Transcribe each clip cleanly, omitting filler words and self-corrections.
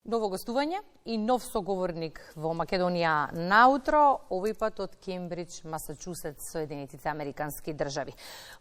Ново гостување и нов соговорник во Македонија наутро, овој пат од Кембридж, Масачусетс, Соединетите Американски држави.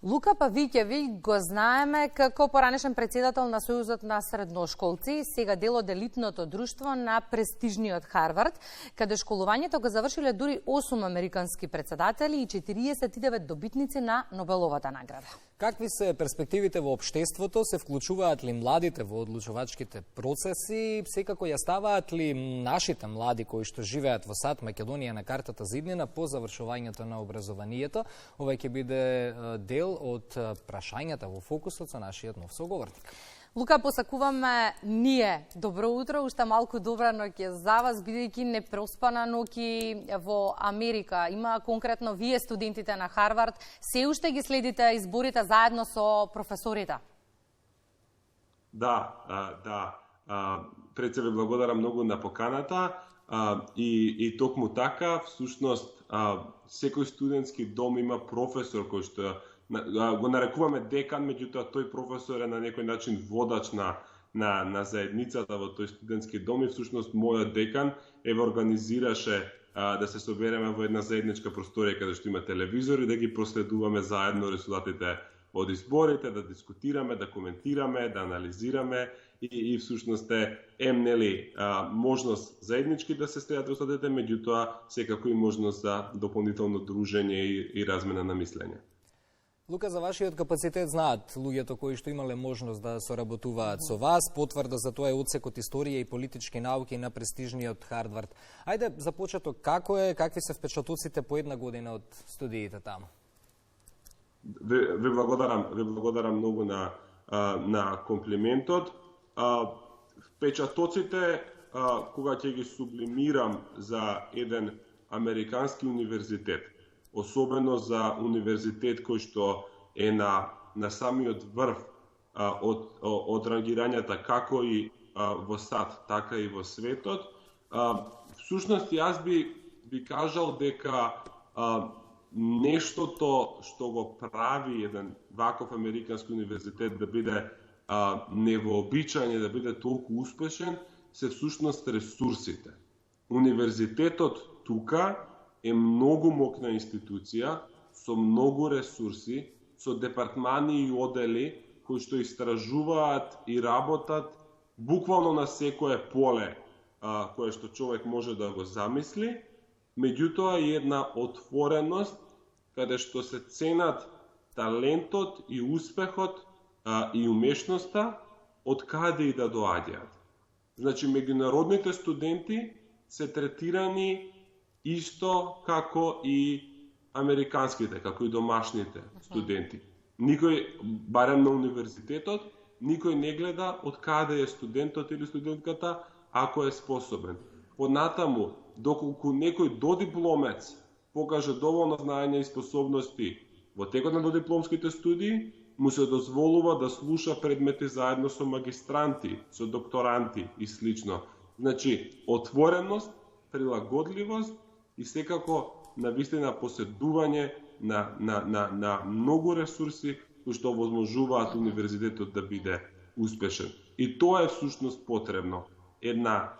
Лука Павиќевиќ го знаеме како поранешен председател на Сојузот на средношколци, сега дел од елитното друштво на престижниот Харвард, каде школувањето го завршиле дури 8 американски председатели и 49 добитници на Нобеловата награда. Какви се перспективите во општеството? Се вклучуваат ли младите во одлучувачките процеси? Секако ја ставаат ли нашите млади кои што живеат во САД Македонија на картата за иднина по завршувањето на образованието? Ова ќе биде дел од прашањата во фокусот со нашиот нов соговорник. Лука, посакуваме ние добро утро, уште малку добра ноќ за вас, бидејќи непроспана ноќ во Америка. Има конкретно вие студентите на Харвард, се уште ги следите изборите заедно со професорите? Да. Пред се ве благодарам многу на поканата и токму така, всушност, секој студентски дом има професор кој што го нарекуваме декан, меѓутоа тој професор е на некој начин водач на заедницата во тој студентски дом и всушност мојот декан организираше да се собереме во една заедничка просторија каде што има телевизор и да ги проследуваме заедно резултатите од изборите, да дискутираме, да коментираме, да анализираме и всушност е можност заеднички да се следат резултатите, меѓутоа секако и можност за дополнително дружење и размена на мислење. Лука, за вашиот капацитет знаат луѓето кои што имале можност да соработуваат со вас. Потврда за тоа е одсекот историја и политички науки на престижниот Харвард. Ајде, за почеток, какви се впечатоците по една година од студиите таму? Ви благодарам многу на комплиментот. Впечатоците, кога ќе ги сублимирам за еден американски универзитет, особено за универзитет кој што е на самиот врв од рангирањата како и во САД, така и во светот. Всушност, јас би кажал дека нештото што го прави еден ваков американски универзитет да биде невообичаен и да биде толку успешен, се всушност ресурсите. Универзитетот тука е многу мокна институција, со многу ресурси, со департмани и одели кои што истражуваат и работат буквално на секое поле кое што човек може да го замисли, меѓутоа и една отвореност каде што се ценат талентот и успехот и умешноста од каде и да доаѓаат. Значи, меѓународните студенти се третирани исто како и американските, како и домашните студенти. Никој, барем на универзитетот, никој не гледа од каде е студентот или студентката, ако е способен. Понатаму, доколку некој додипломец покаже доволно знаење и способности во текот на додипломските студии, му се дозволува да слуша предмети заедно со магистранти, со докторанти и слично. Значи, отвореност, прилагодливост и секако навистина поседување на многу ресурси кои што овозможуваат универзитетот да биде успешен. И тоа е всушност потребно. Една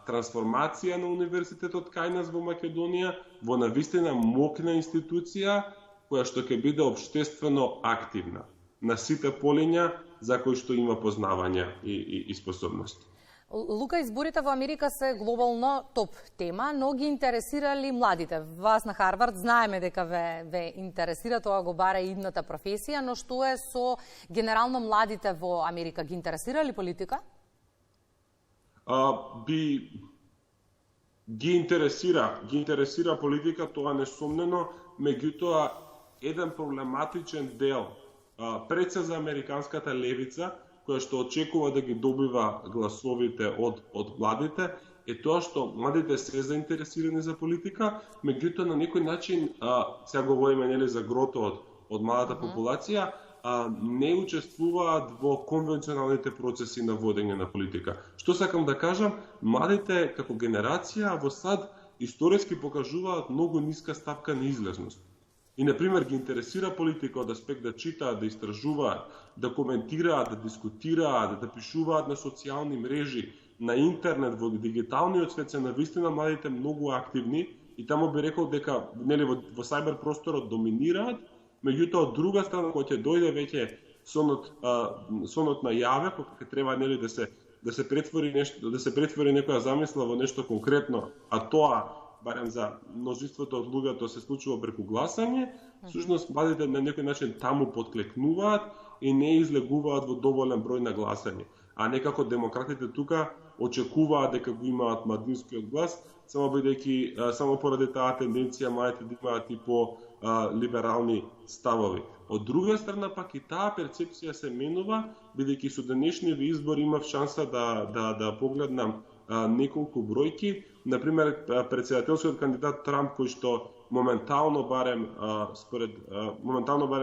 трансформација на универзитетот кај нас во Македонија во навистина мокна институција која што ќе биде општествено активна на сите полиња за кои што има познавања и способности. Лука, изборите во Америка се глобално топ тема, но ги интересирали младите. Вас на Харвард знаеме дека ве интересира, тоа го бара и идната професија, но што е со генерално младите во Америка? Ги интересира ли политика? Ги интересира политика, тоа несомнено, меѓутоа еден проблематичен дел пред се за американската левица, која што очекува да ги добива гласовите од младите, е тоа што младите се заинтересирани за политика, меѓутоа на некој начин, сега говориме за грото од младата популација, не учествуваат во конвенционалните процеси на водење на политика. Што сакам да кажам, младите како генерација во САД историски покажуваат многу ниска стапка на излезност. И, например, ги интересира политика од аспект да читаат, да истражуваат, да коментираат, да дискутираат, да пишуваат на социјални мрежи на интернет, во дигиталниот свет се навистина младите многу активни и таму би рекол дека нели во сајбер просторот доминираат, меѓутоа од друга страна кога ќе дојде веќе сонот на јаве, кога треба нели да се претвори нешто, да се претвори некоја замисла во нешто конкретно, а тоа барем за множеството од луѓето се случува преку гласање, всушност младите на некој начин таму подклекнуваат и не излегуваат во доволен број на гласање. А некако демократите тука очекуваат дека го имаат младинскиот глас, само поради таа тенденција младите да имаат и по либерални ставови. Од друга страна пак и таа перцепција се менува, бидејќи со денешниот избор имав шанса да погледнам неколку бројки. Например, председателскиот кандидат Трамп, кој што моментално барем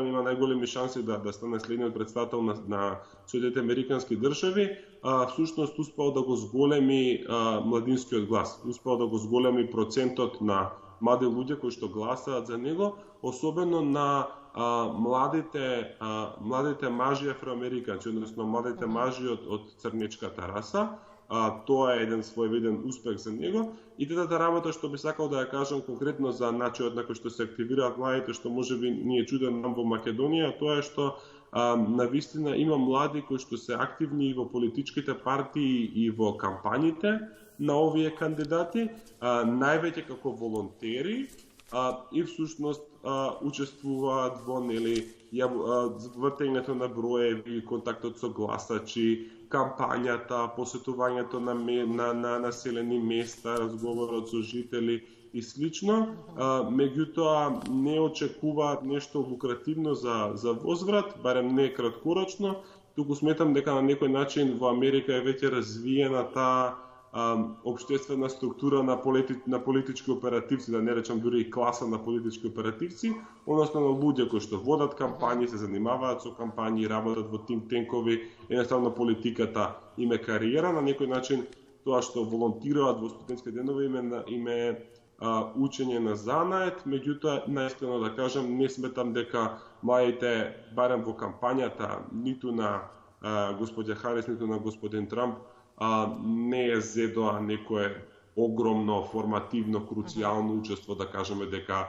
има најголеми шанси да стане следниот претставител на Соединетите Американски држави, всушност успеал да го зголеми младинскиот глас, успеал да го зголеми процентот на млади луѓе кои што гласаат за него, особено на младите мажи афроамериканци, односно младите мажи од црнечката раса. Тоа е еден своевиден успех за него. И третата работа што би сакал да ја кажам конкретно за начинот на кој што се активираат младите, што можеби ни е чуден нам во Македонија, тоа е што навистина има млади кои што се активни и во политичките партии и во кампањите на овие кандидати, највеќе како волонтери, и всушност учествуваат во вртењето на броеви, контактот со гласачи, кампањата, посетувањето на населени места, разговорот со жители и слично, меѓутоа не очекуваат нешто лукративно за возврат, барем не краткорочно, туку сметам дека на некој начин во Америка е веќе развиена таа општествена структура на политички оперативци, да не речам дури и класа на политички оперативци, односно на луѓе кои што водат кампањи, се занимаваат со кампањи, работат во тим-тенкови, едноставно политиката им е кариера, на некој начин тоа што волонтираат во студентски денови им е учење на занает, меѓутоа, наистина да кажам, не сметам дека младите, барем во кампањата, ниту на господја Харис, ниту на господин Трамп, не е зедоа некое огромно, формативно, круцијално учество, да кажеме дека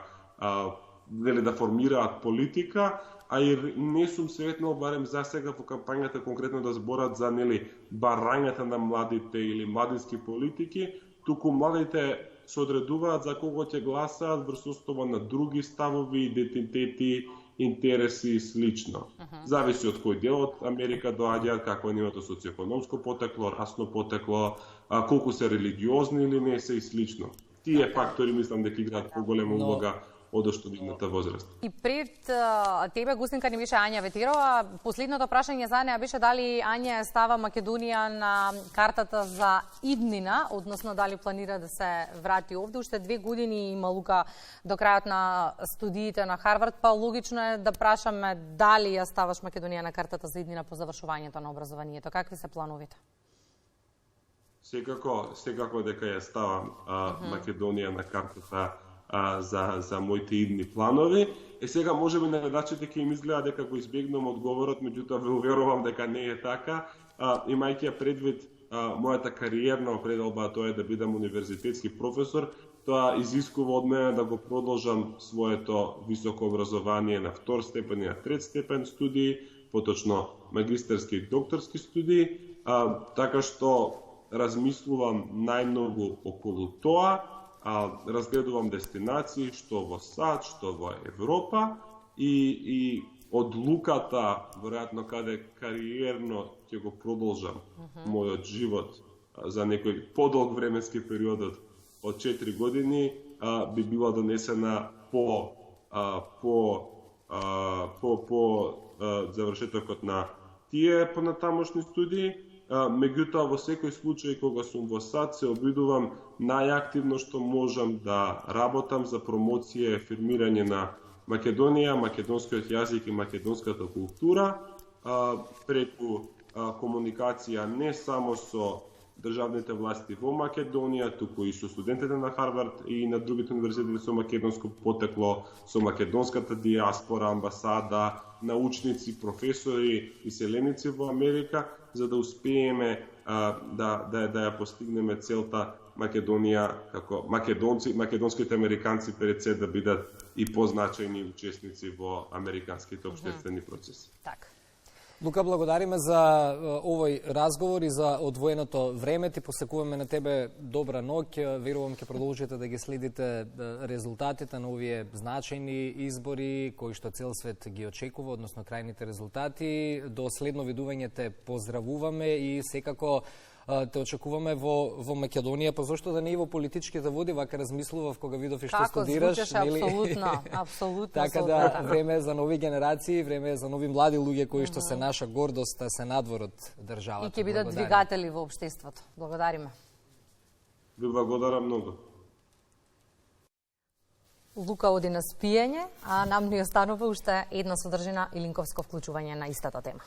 да формираат политика, а и не сум сретнал, барем за сега во кампањата конкретно да зборат за барањата на младите или младински политики, туку младите се одредуваат за кого ќе гласаат врз основа на други ставови, идентитети, интереси и слично. Зависи од кој дел од Америка доаѓаат, какво е нивото социоекономско потекло, расно потекло, колку се религиозни или не се и слично. Тие фактори мислам дека играат поголема улога од оштодивната возраст. И пред тебе, гостинка, ни беше Ања Ветерова. Последното прашање за неа беше дали Ања става Македонија на картата за иднина, односно дали планира да се врати овде. Уште 2 години има Лука до крајот на студиите на Харвард, па логично е да прашаме дали ја ставаш Македонија на картата за иднина по завршувањето на образованието. Какви се плановите? Секако дека ја ставам Македонија на картата за моите идни планови. Сега можеби на гледачите ќе им изгледа дека го избегнувам одговорот, меѓутоа ве уверувам дека не е така. Имајќи ја предвид мојата кариерна определба, тоа е да бидам универзитетски професор, тоа изискува од мене да го продолжам своето високо образование на 2 степен и на 3 степен студии, поточно магистерски и докторски студии, така што размислувам најмногу околу тоа. Разгледувам дестинации што во САД, што во Европа и одлуката, веројатно каде кариерно ќе го продолжам мојот живот за некој подолг временски период од 4 години, би била донесена по завршетокот на тие понатамошни студии. Меѓутоа, во секој случај, кога сум во САД, се обидувам најактивно што можам да работам за промоција и афирмирање на Македонија, македонскиот јазик и македонската култура, преку комуникација не само со државните власти во Македонија, туку и со студентите на Харвард и на другите универзитети со македонско потекло, со македонската диаспора, амбасада, научници, професори и селеници во Америка, за да успееме да ја постигнеме целта Македонија, како македонските американци пред се да бидат и позначајни учесници во американските општествени процеси. Така. Лука, благодариме за овој разговор и за одвоеното време. Ти посекуваме на тебе добра ноќ. Верувам ќе продолжите да ги следите резултатите на овие значајни избори кои што цел свет ги очекува, односно крајните резултати. До следно видување те поздравуваме и секако те очекуваме во Македонија, па зошто да не и во политичките води, вака размислував кога видов и што студираш. Како звучеше, апсолутно. Така да, време е за нови генерации, време е за нови млади луѓе кои што се наша гордост, се надвор од државата. И ќе бидат двигатели во општеството. Благодариме. Ви благодарам многу. Лука оди на спиење, а нам ни останува уште една содржина и линковско вклучување на истата тема.